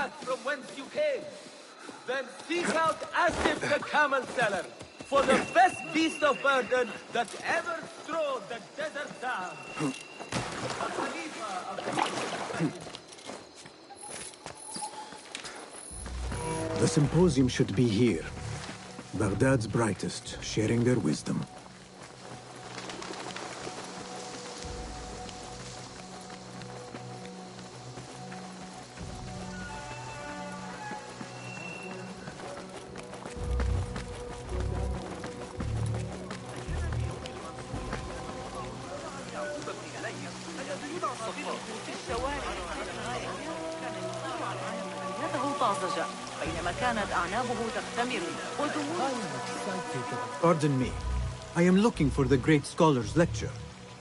back from whence you came. Then seek out Asif the camel seller for the best beast of burden that ever strode the desert sand. A Khalifa of The symposium should be here. Baghdad's brightest, sharing their wisdom. Pardon me. I am looking for the great scholar's lecture.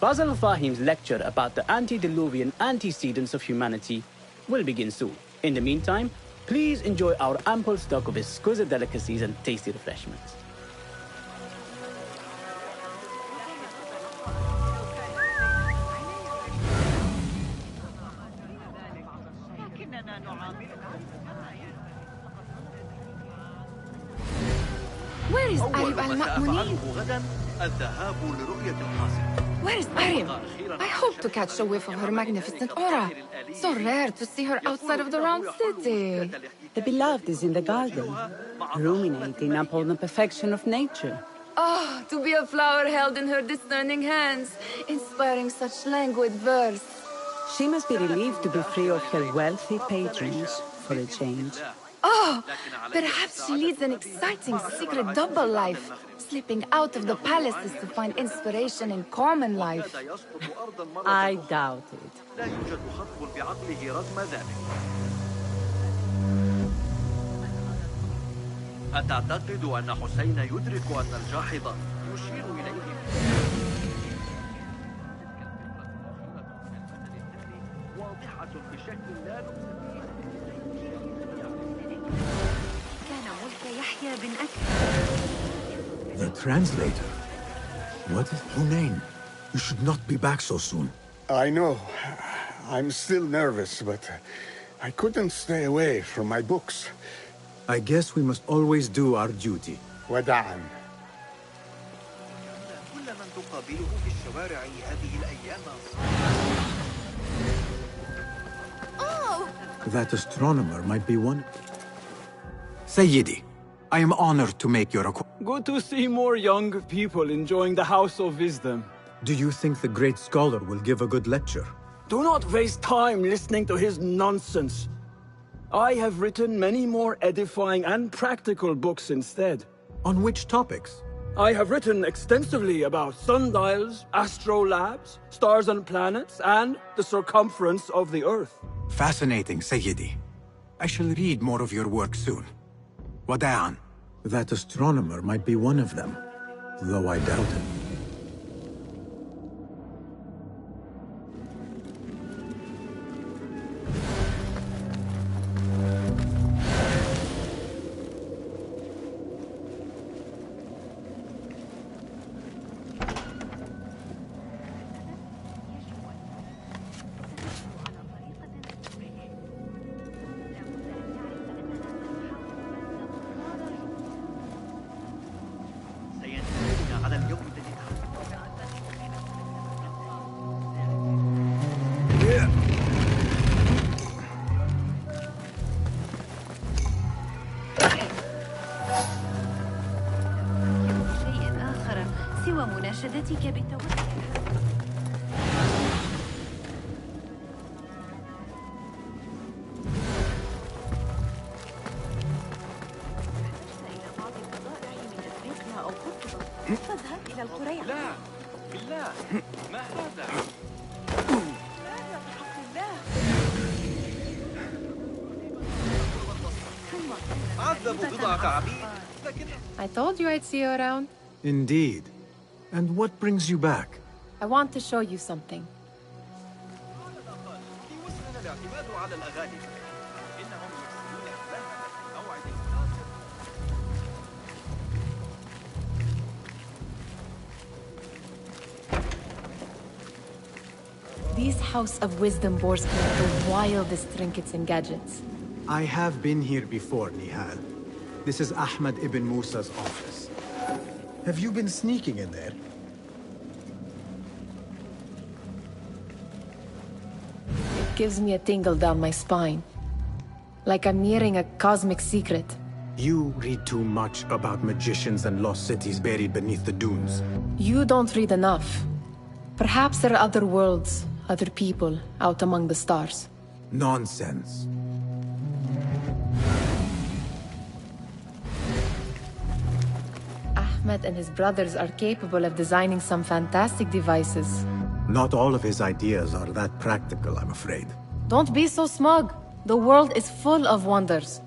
Fazl Fahim's lecture about the antediluvian antecedents of humanity will begin soon. In the meantime, please enjoy our ample stock of exquisite delicacies and tasty refreshments. Where is Arib al-Ma'munin? Where is Arib? I hope to catch a whiff of her magnificent aura. So rare to see her outside of the round city. The beloved is in the garden, ruminating upon the perfection of nature. Oh, to be a flower held in her discerning hands, inspiring such languid verse. She must be relieved to be free of her wealthy patrons, for a change. Oh, perhaps she leads an exciting secret double life, slipping out of the palaces to find inspiration in common life. I doubt it. أتعتقد أن حسين يدرك أن الجاحظ يشير إليه؟ واضحة بشكل لا كان ملك يحيى بن The translator? What is your name? You should not be back so soon. I know. I'm still nervous, but I couldn't stay away from my books. I guess we must always do our duty. وداعا. كل من تقابله في الشوارع هذه الأيام. Oh! That astronomer might be one. Sayyidi, I am honored to make your acquaintance. Good to see more young people enjoying the House of Wisdom. Do you think the great scholar will give a good lecture? Do not waste time listening to his nonsense. I have written many more edifying and practical books instead. On which topics? I have written extensively about sundials, astrolabes, stars and planets, and the circumference of the Earth. Fascinating, Sayyidi. I shall read more of your work soon. Wada'an. That astronomer might be one of them, though I doubt it. I told you I'd see you around. Indeed. And what brings you back? I want to show you something. These House of Wisdom boars collect the wildest trinkets and gadgets. I have been here before, Nihal. This is Ahmed ibn Musa's office. Have you been sneaking in there? It gives me a tingle down my spine. Like I'm nearing a cosmic secret. You read too much about magicians and lost cities buried beneath the dunes. You don't read enough. Perhaps there are other worlds, other people, out among the stars. Nonsense. Ahmed and his brothers are capable of designing some fantastic devices. Not all of his ideas are that practical, I'm afraid. Don't be so smug. The world is full of wonders.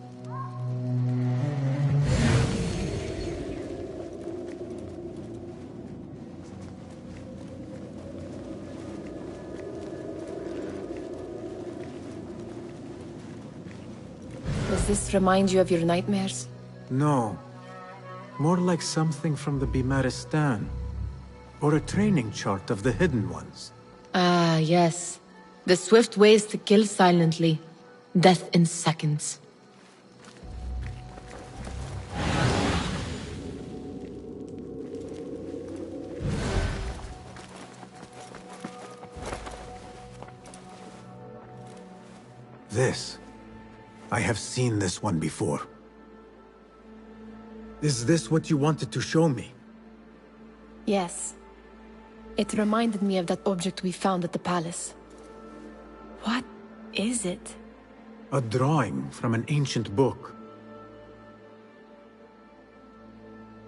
Does this remind you of your nightmares? No. More like something from the Bimaristan. Or a training chart of the Hidden Ones. Ah, yes. The swift ways to kill silently. Death in seconds. This. I have seen this one before. Is this what you wanted to show me? Yes. It reminded me of that object we found at the palace. What is it? A drawing from an ancient book.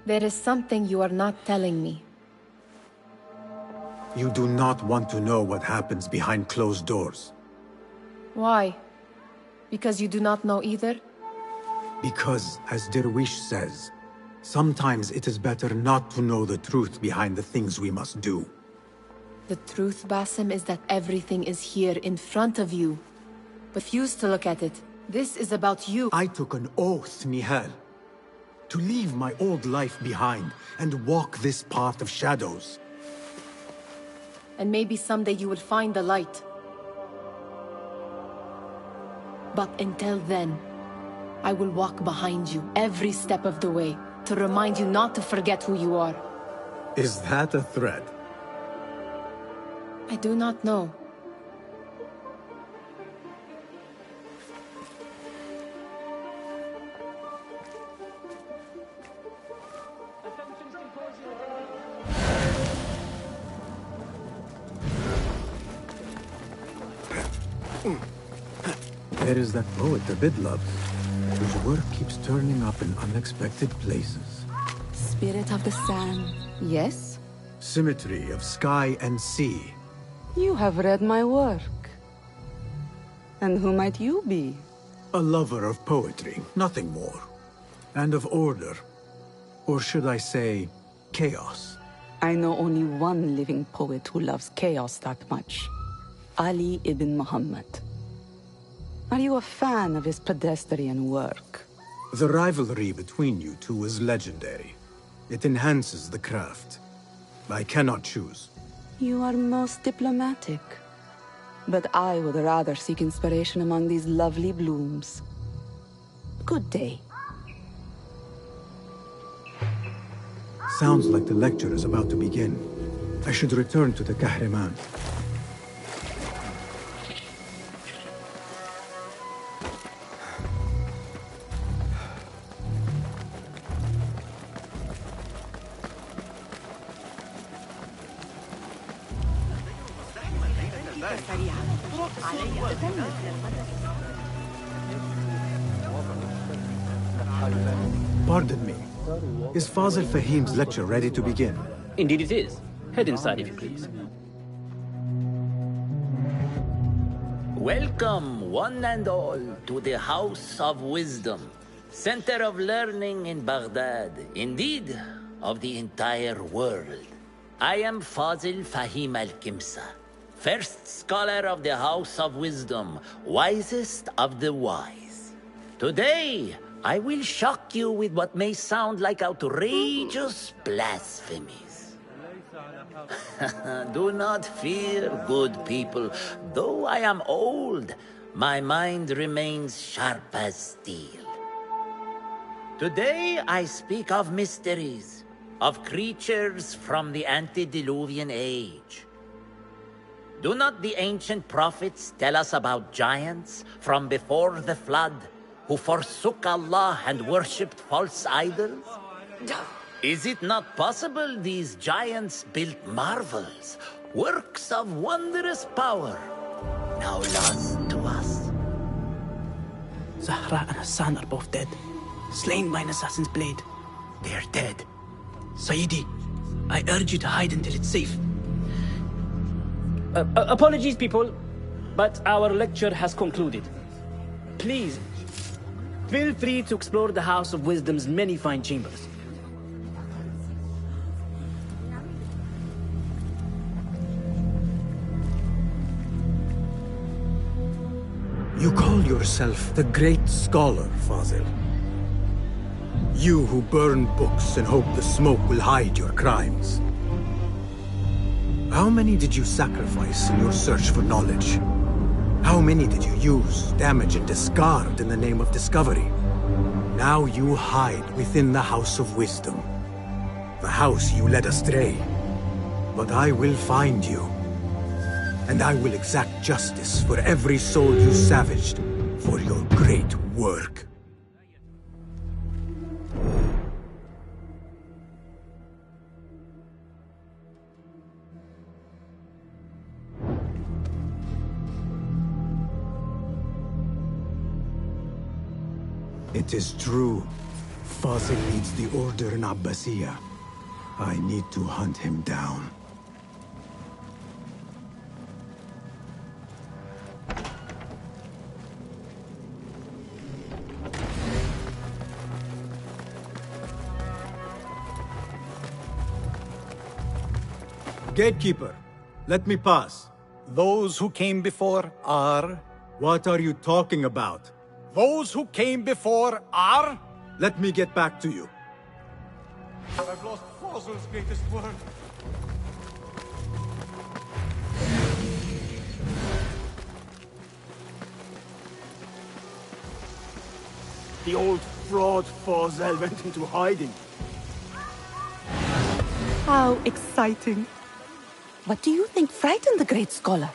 There is something you are not telling me. You do not want to know what happens behind closed doors. Why? Because you do not know either? Because, as Derwish says, sometimes it is better not to know the truth behind the things we must do. The truth, Basim, is that everything is here in front of you. Refuse to look at it. This is about you. I took an oath, Nihal, to leave my old life behind and walk this path of shadows. And maybe someday you will find the light. But until then, I will walk behind you every step of the way to remind you not to forget who you are. Is that a threat? I do not know. There is that poet David loves, whose work keeps turning up in unexpected places. Spirit of the sand, yes? Symmetry of sky and sea. You have read my work. And who might you be? A lover of poetry, nothing more. And of order. Or should I say, chaos. I know only one living poet who loves chaos that much. Ali ibn Muhammad. Are you a fan of his pedestrian work? The rivalry between you two is legendary. It enhances the craft. I cannot choose. You are most diplomatic. But I would rather seek inspiration among these lovely blooms. Good day. Sounds like the lecture is about to begin. I should return to the Kahraman. Pardon me. Is Fazil Fahim's lecture ready to begin? Indeed it is. Head inside if you please. Welcome, one and all, to the House of Wisdom, center of learning in Baghdad, indeed, of the entire world. I am Fazil Fahim al-Kimsa, first scholar of the House of Wisdom, wisest of the wise. Today, I will shock you with what may sound like outrageous blasphemies. Do not fear, good people. Though I am old, my mind remains sharp as steel. Today I speak of mysteries, of creatures from the antediluvian age. Do not the ancient prophets tell us about giants from before the flood who forsook Allah and worshipped false idols? Is it not possible these giants built marvels, works of wondrous power, now lost to us? Zahra and Hassan are both dead, slain by an assassin's blade. They are dead. Sayyidi, I urge you to hide until it's safe. Apologies, people, but our lecture has concluded. Please, feel free to explore the House of Wisdom's many fine chambers. You call yourself the great scholar, Fazil. You who burn books and hope the smoke will hide your crimes. How many did you sacrifice in your search for knowledge? How many did you use, damage, and discard in the name of discovery? Now you hide within the House of Wisdom. The house you led astray. But I will find you. And I will exact justice for every soul you savaged for your great work. It is true. Fazil leads the order in Abbasiyah. I need to hunt him down. Gatekeeper, let me pass. Those who came before are... What are you talking about? Those who came before are... Let me get back to you. I've lost Fazil's greatest work. The old fraud Fazil went into hiding. How exciting. What do you think frightened the great scholar?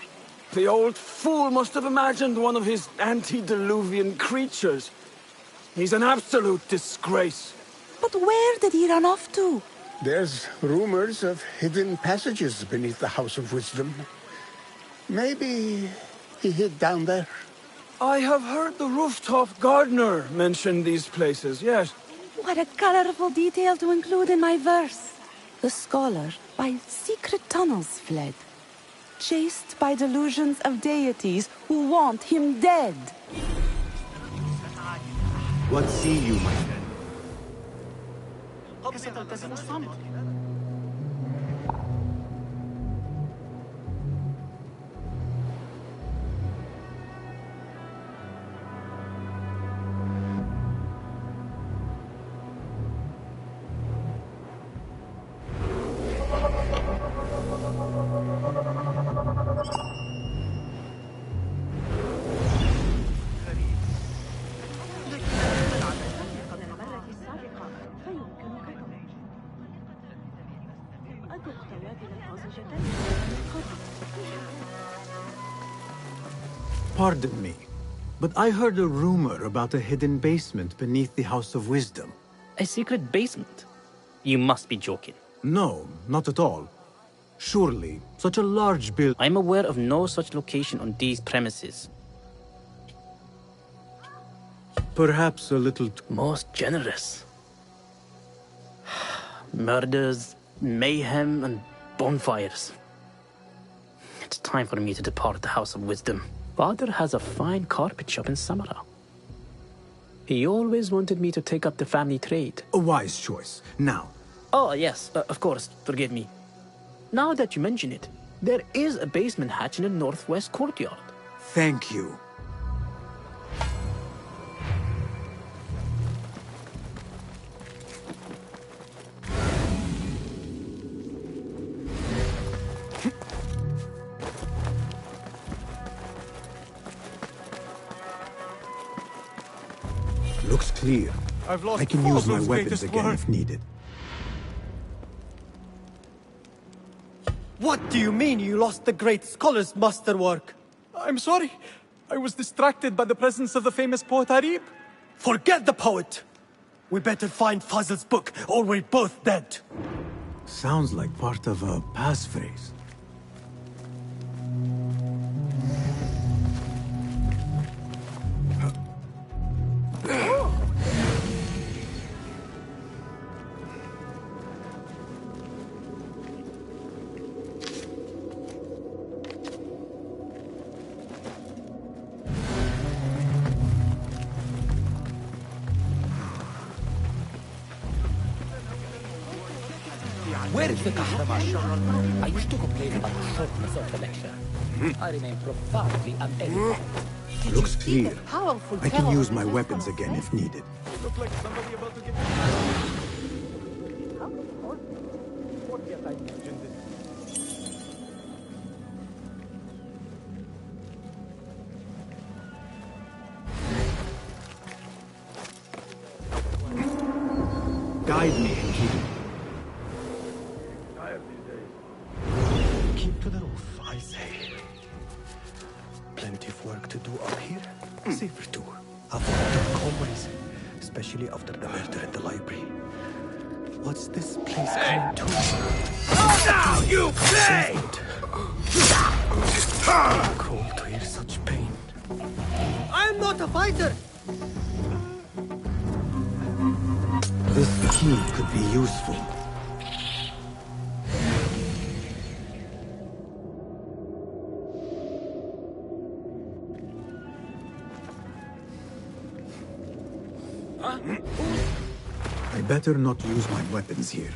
The old fool must have imagined one of his antediluvian creatures. He's an absolute disgrace. But where did he run off to? There's rumors of hidden passages beneath the House of Wisdom. Maybe he hid down there. I have heard the rooftop gardener mention these places, yes. What a colorful detail to include in my verse. The scholar by secret tunnels fled, chased by delusions of deities who want him dead. What see you, my friend? Pardon me, but I heard a rumor about a hidden basement beneath the House of Wisdom. A secret basement? You must be joking. No, not at all. Surely, such a large building... I'm aware of no such location on these premises. Perhaps a little... Most generous. Murders, mayhem, and bonfires. It's time for me to depart the House of Wisdom. Father has a fine carpet shop in Samara. He always wanted me to take up the family trade. A wise choice. Now... Oh, yes, of course, forgive me. Now that you mention it, there is a basement hatch in the northwest courtyard. Thank you. Looks clear. I've lost I can use my Fossil's weapons greatest again work. if needed. What do you mean you lost the great scholar's masterwork? I'm sorry. I was distracted by the presence of the famous poet Arib. Forget the poet! We better find Fazl's book, or we're both dead. Sounds like part of a passphrase. Where is the Kahraman? I used to complain about the shortness of the lecture. I remain profoundly unedified. Looks clear. Powerful I can fellow. use my weapons again if needed. Look like somebody about to get... Forget I mentioned it. Guide me, Enkidu. Keep to the roof, I say. Plenty of work to do up here. Safer too. Avoid always, especially after the murder in the library. What's this place coming to? Now you play! Cruel to hear such pain. I'm not a fighter! This key could be useful. I better not use my weapons here.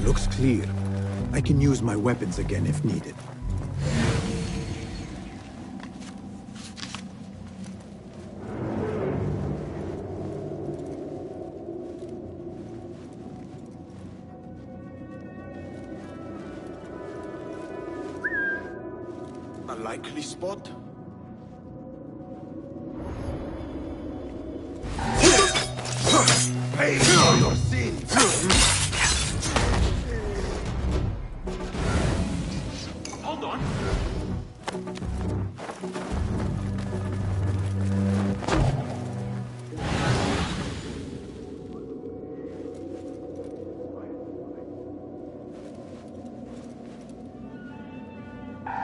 Looks clear. I can use my weapons again if needed. A likely spot? Pay for your sins! Hold on.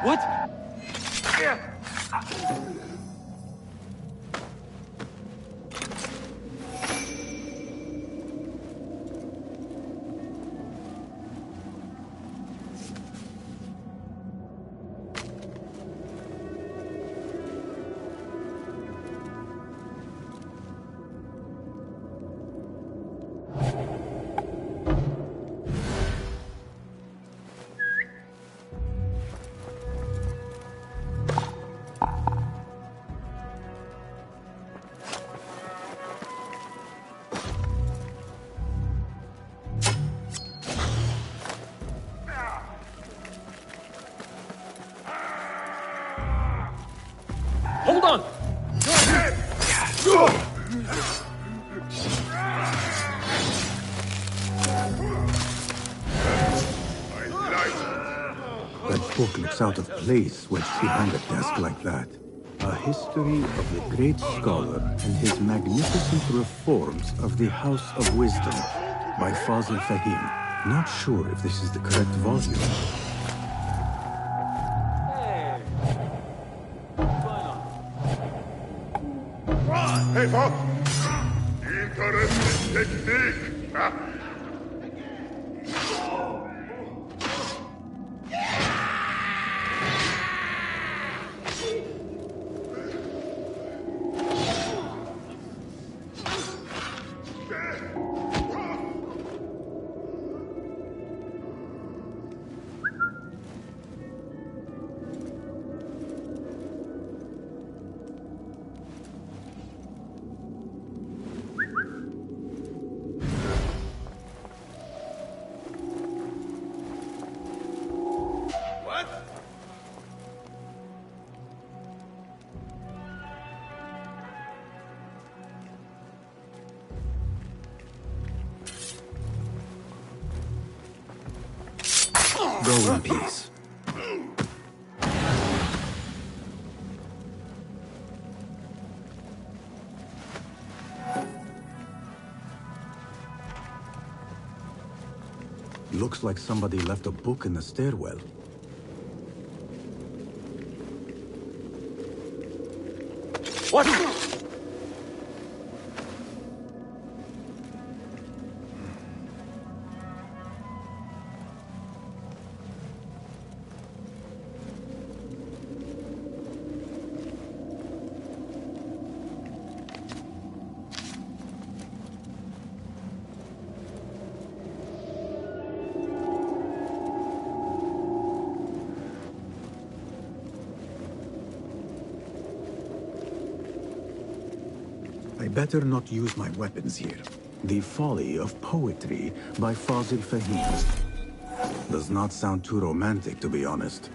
What? Hold on! That book looks out of place wedged behind a desk like that. A history of the great scholar and his magnificent reforms of the House of Wisdom by Fazl Fahim. Not sure if this is the correct volume. Hey! What's going on? Hey, Bob! Interesting technique! Go in peace. Looks like somebody left a book in the stairwell. What? I better not use my weapons here. The Folly of Poetry by Fazil Fahim. Does not sound too romantic, to be honest.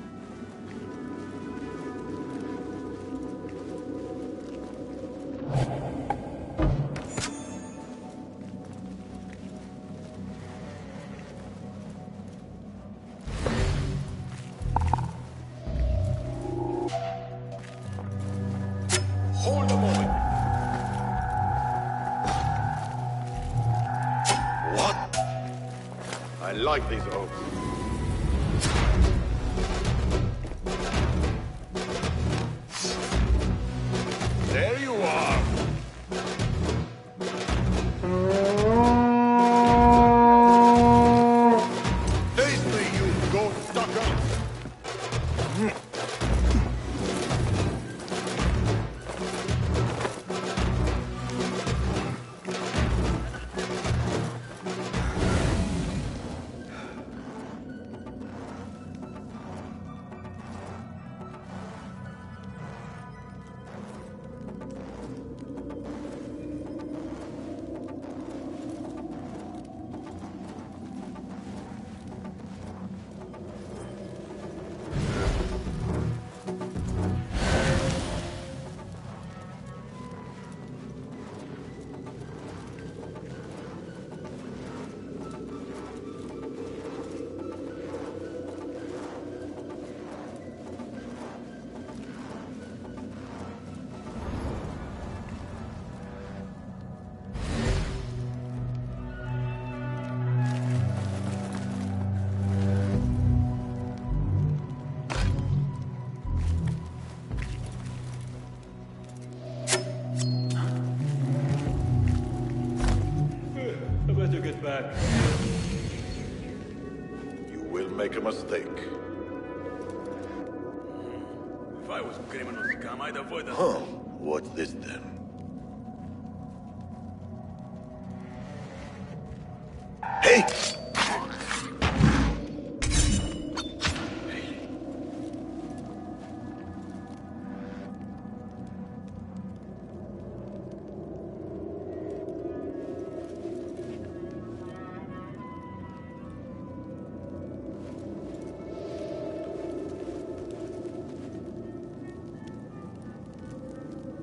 Hold a moment. What? I like these oaks. There you are. Face me, you goat sucker. I better get back. You will make a mistake. If I was a criminal scum, I'd avoid that. Huh. What's this then? Hey!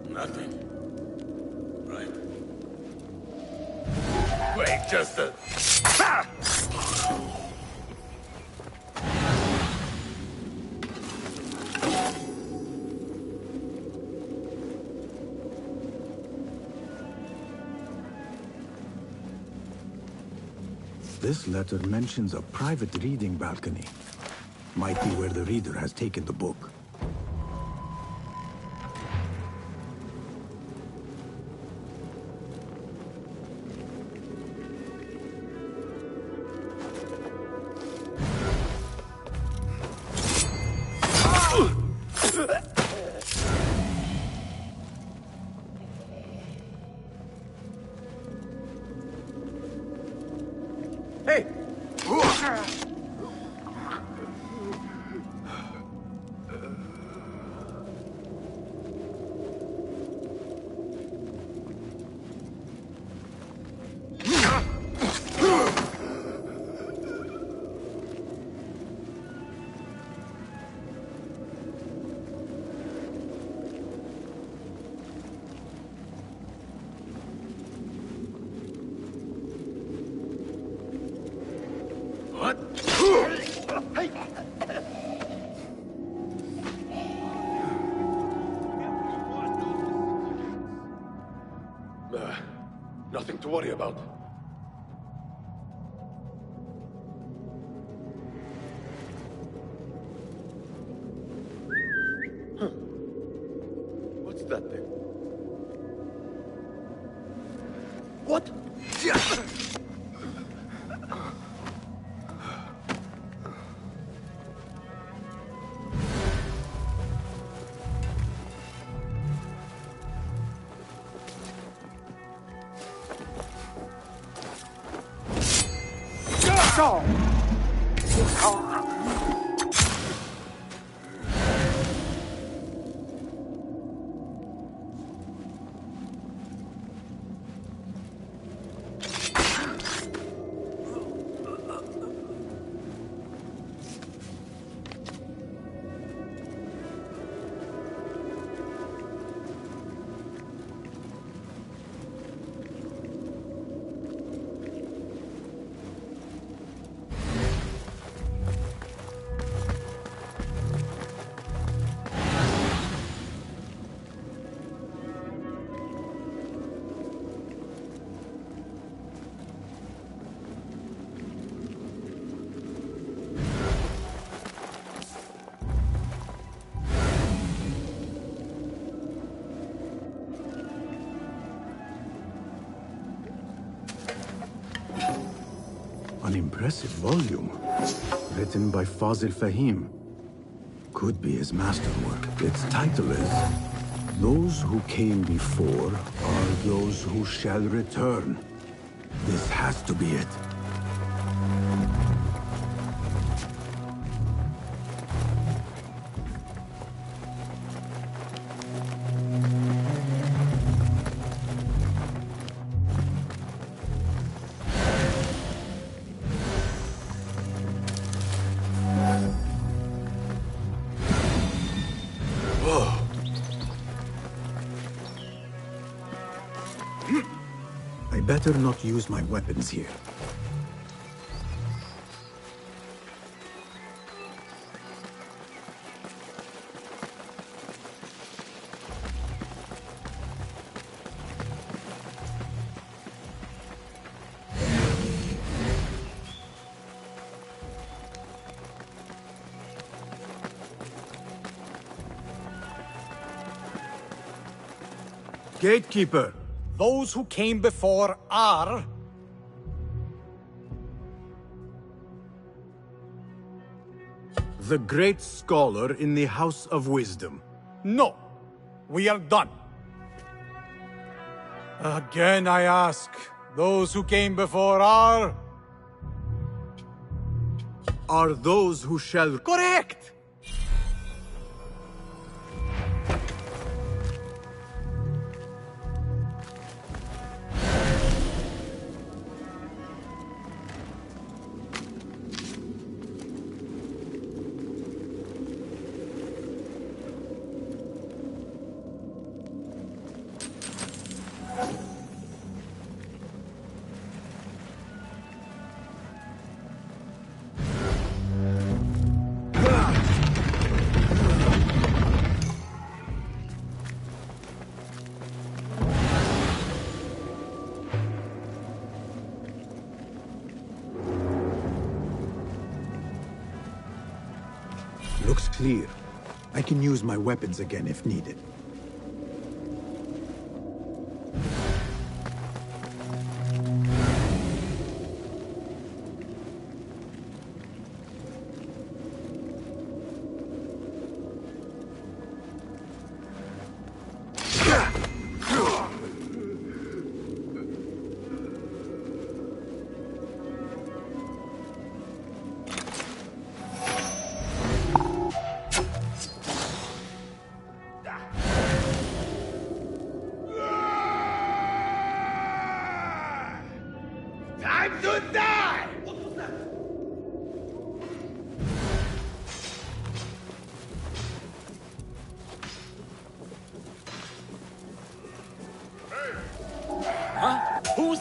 Nothing. Right. Wait, just a... Ah! This letter mentions a private reading balcony. Might be where the reader has taken the book. Hey! Nothing to worry about. Huh. What's that thing? What? An impressive volume, written by Fazil Fahim. Could be his masterwork. Its title is, Those Who Came Before Are Those Who Shall Return. This has to be it. I better not use my weapons here. Gatekeeper! Those who came before are... The great scholar in the House of Wisdom. No. We are done. Again I ask, those who came before are... Are those who shall... Correct! Looks clear. I can use my weapons again if needed. to die! Huh? Who's...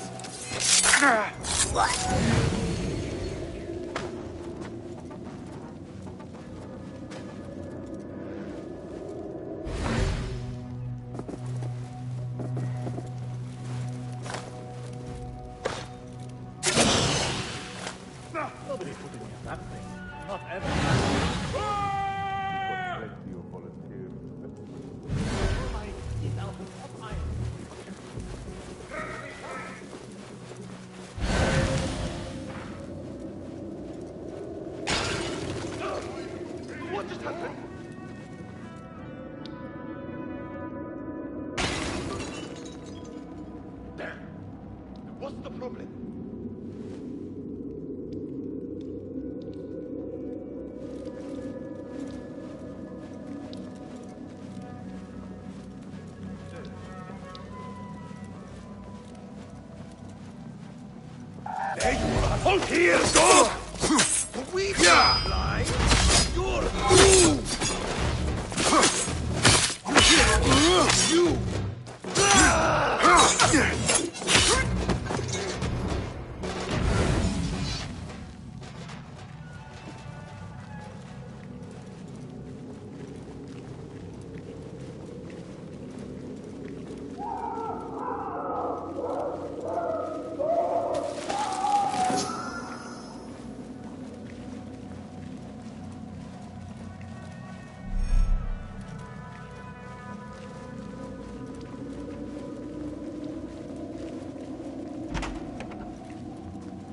Nobody's putting me in that thing. Not ever. What just happened? Damn. What's the problem? There you are! Hold here, dog! We can't lie! You're... You!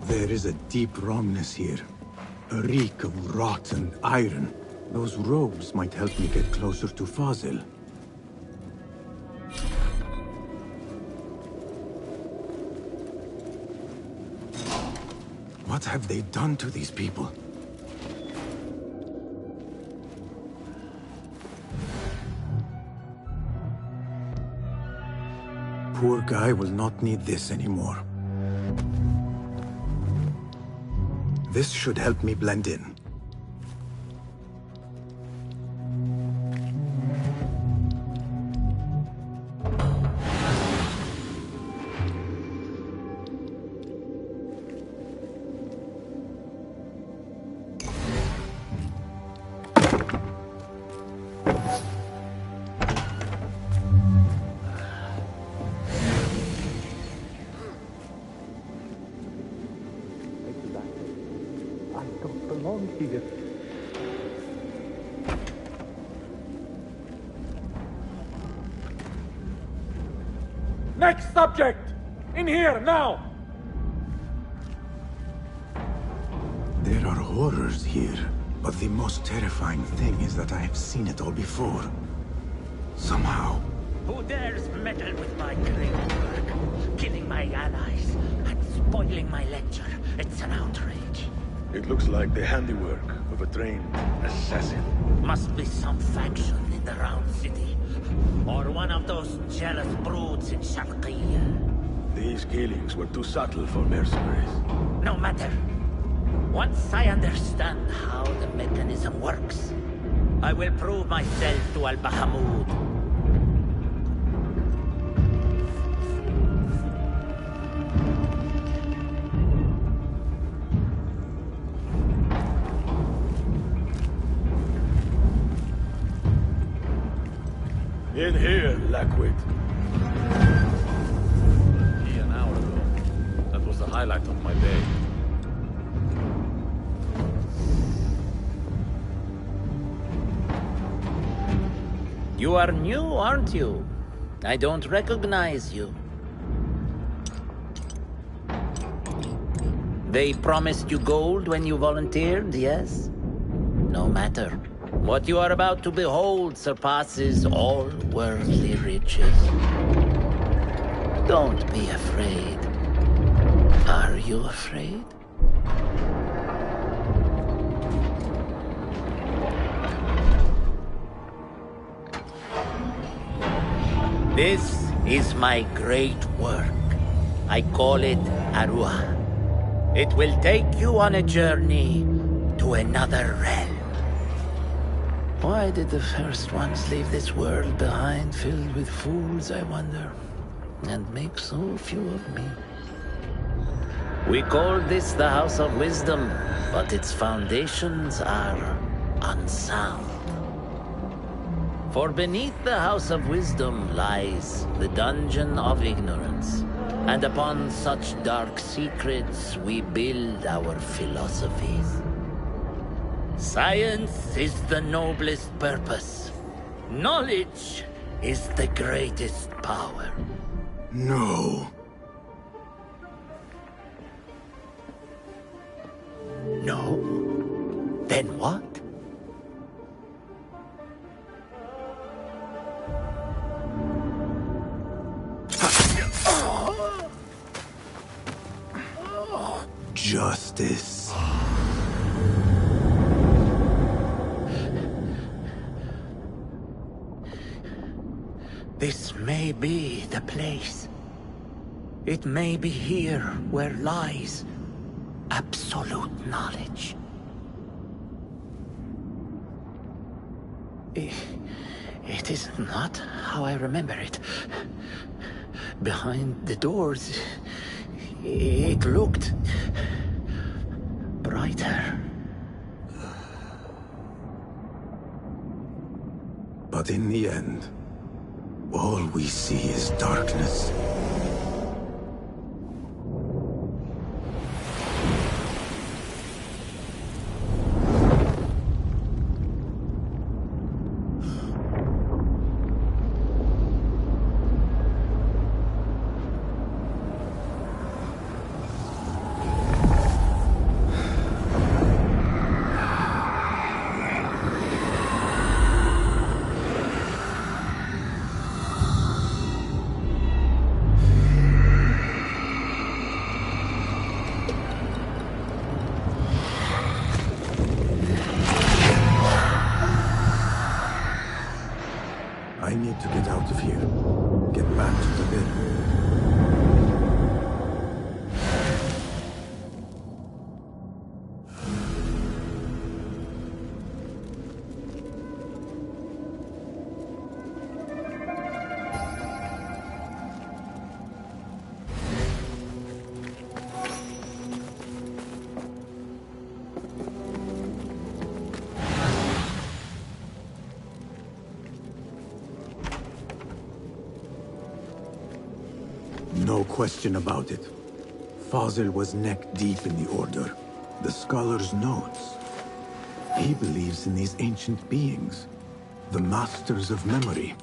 There is a deep wrongness here. A reek of rot and iron. Those robes might help me get closer to Fazil. What have they done to these people? Poor guy will not need this anymore. This should help me blend in. Here. Next subject! In here, now! There are horrors here, but the most terrifying thing is that I have seen it all before. Somehow. Who dares meddle with my great work, killing my allies, and spoiling my lecture? It's an outrage. It looks like the handiwork of a trained assassin. Must be some faction in the Round City. Or one of those jealous broods in Sharqiyya. These killings were too subtle for mercenaries. No matter. Once I understand how the mechanism works, I will prove myself to Al-Bahamud. In here, Lackwit. An hour ago. That was the highlight of my day. You are new, aren't you? I don't recognize you. They promised you gold when you volunteered, yes? No matter. What you are about to behold surpasses all worldly riches. Don't be afraid. Are you afraid? This is my great work. I call it Arua. It will take you on a journey to another realm. Why did the first ones leave this world behind filled with fools, I wonder, and make so few of me? We call this the House of Wisdom, but its foundations are unsound. For beneath the House of Wisdom lies the Dungeon of Ignorance, and upon such dark secrets we build our philosophies. Science is the noblest purpose. Knowledge is the greatest power. No. No? Then what? Justice. This may be the place. It may be here where lies absolute knowledge. It is not how I remember it. Behind the doors, it looked brighter. But in the end, all we see is darkness. I need to get out of here. Get back to the bin. No question about it. Fazil was neck-deep in the Order. The scholar's notes. He believes in these ancient beings, the masters of memory.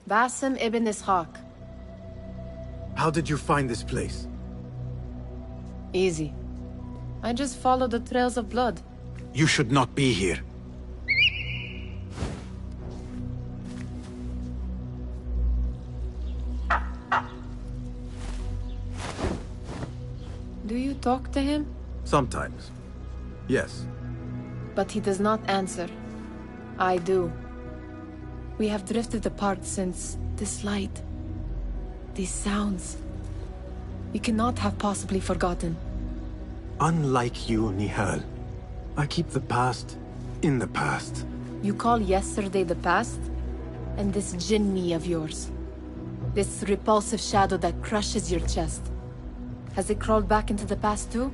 Basim ibn Ishaq. How did you find this place? Easy. I just followed the trails of blood. You should not be here. Do you talk to him? Sometimes. Yes. But he does not answer. I do. We have drifted apart since this light. These sounds. We cannot have possibly forgotten. Unlike you, Nihal, I keep the past in the past. You call yesterday the past? And this jinni of yours? This repulsive shadow that crushes your chest? Has it crawled back into the past too?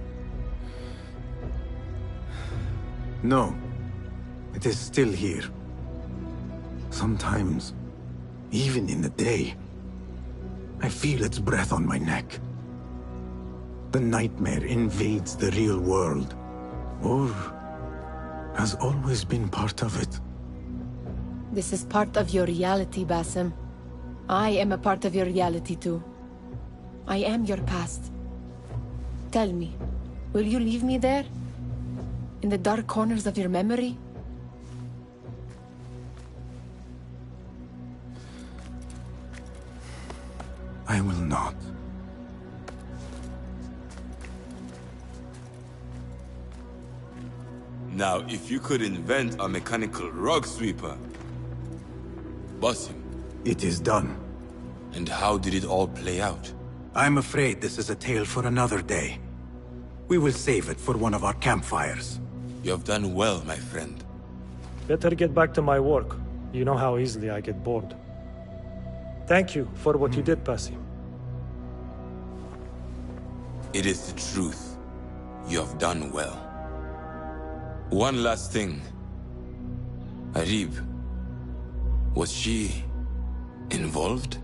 No. It is still here. Sometimes, even in the day, I feel its breath on my neck. The nightmare invades the real world, or has always been part of it. This is part of your reality, Basim. I am a part of your reality too. I am your past. Tell me, will you leave me there? In the dark corners of your memory? I will not. Now, if you could invent a mechanical rug sweeper, Basim. It is done. And how did it all play out? I'm afraid this is a tale for another day. We will save it for one of our campfires. You have done well, my friend. Better get back to my work. You know how easily I get bored. Thank you for what you did, Basim. It is the truth. You have done well. One last thing. Arib, was she involved?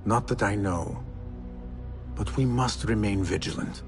Not that I know. But we must remain vigilant.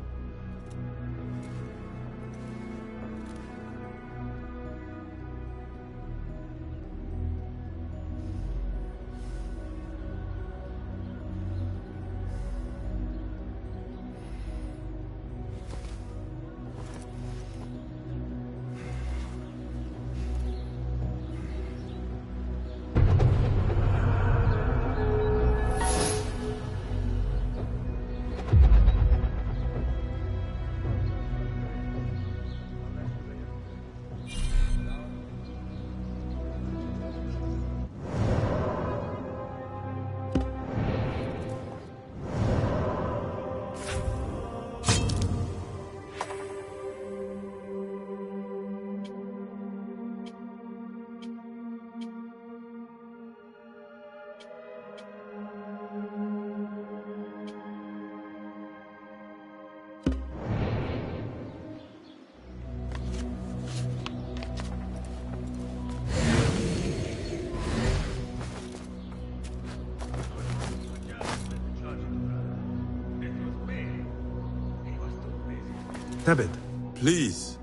Tebed. Please.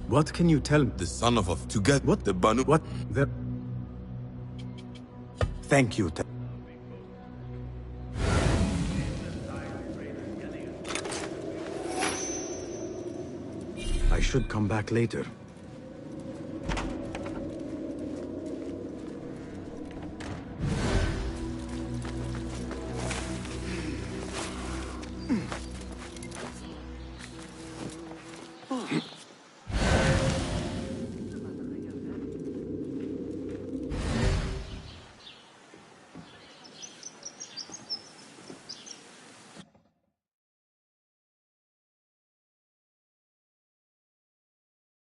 What can you tell me? The son of to get what the Banu. What the? Thank you, Tebed. I should come back later.